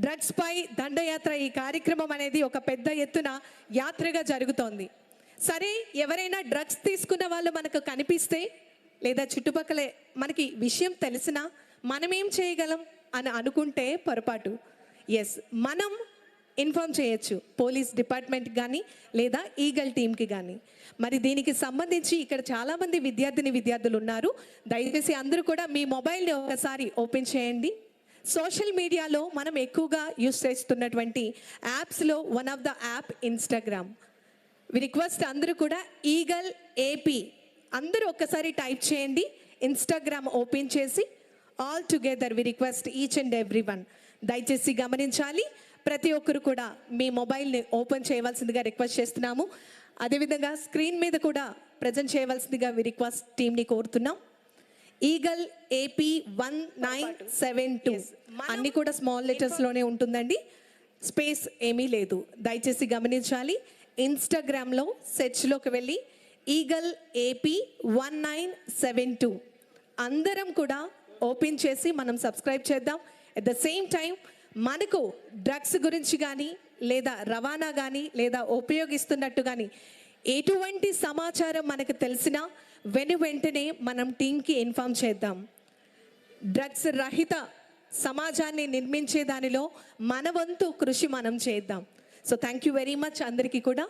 Drugs పై దండయాత్ర ఈ కార్యక్రమం అనేది ఒక పెద్ద ఎత్తున యాత్రగా జరుగుతోంది. సరే, ఎవరైనా డ్రగ్స్ తీసుకున్న వాళ్ళు మనకు కనిపిస్తే లేదా చుట్టుపక్కల మనకి విషయం తెలిసినా మనం ఏం చేయగలం అని అనుకుంటే పొరపాటు. ఎస్, మనం ఇన్ఫార్మ్ చేయొచ్చు పోలీస్ డిపార్ట్మెంట్కి కానీ లేదా ఈగల్ టీమ్కి కానీ. మరి దీనికి సంబంధించి ఇక్కడ చాలామంది విద్యార్థులు ఉన్నారు. దయచేసి అందరూ కూడా మీ మొబైల్ని ఒకసారి ఓపెన్ చేయండి. సోషల్ మీడియాలో మనం ఎక్కువగా యూస్ చేస్తున్నటువంటి యాప్స్లో one of the app Instagram. We request అందరూ కూడా ఈగల్ ఏపీ అందరూ ఒక్కసారి టైప్ చేయండి. ఇన్స్టాగ్రామ్ ఓపెన్ చేసి all together we request each and every one, దయచేసి గమనించాలి, ప్రతి ఒక్కరు కూడా మీ మొబైల్ని ఓపెన్ చేయవలసిందిగా రిక్వెస్ట్ చేస్తున్నాము. అదేవిధంగా స్క్రీన్ మీద కూడా ప్రజెంట్ చేయవలసిందిగా వి రిక్వెస్ట్ టీమ్ని కోరుతున్నాం. ఈగల్ ఏపీ 1972 అన్నీ కూడా స్మాల్ లెటర్స్లోనే ఉంటుందండి, స్పేస్ ఏమీ లేదు, దయచేసి గమనించాలి. ఇన్స్టాగ్రామ్లో సెర్చ్లోకి వెళ్ళి ఈగల్ ఏపీ 1972 అందరం కూడా ఓపెన్ చేసి మనం సబ్స్క్రైబ్ చేద్దాం. ఎట్ ద సేమ్ టైం మనకు డ్రగ్స్ గురించి కానీ లేదా రవాణా కానీ లేదా ఉపయోగిస్తున్నట్టు కానీ ఎటువంటి సమాచారం మనకు తెలిసినా వెంటనే మనం టీంకి ఇన్ఫార్మ్ చేద్దాం. డ్రగ్స్ రహిత సమాజాన్ని నిర్మించే దానిలో మన వంతు కృషి మనం చేద్దాం. So thank you very much అందరికీ కూడా.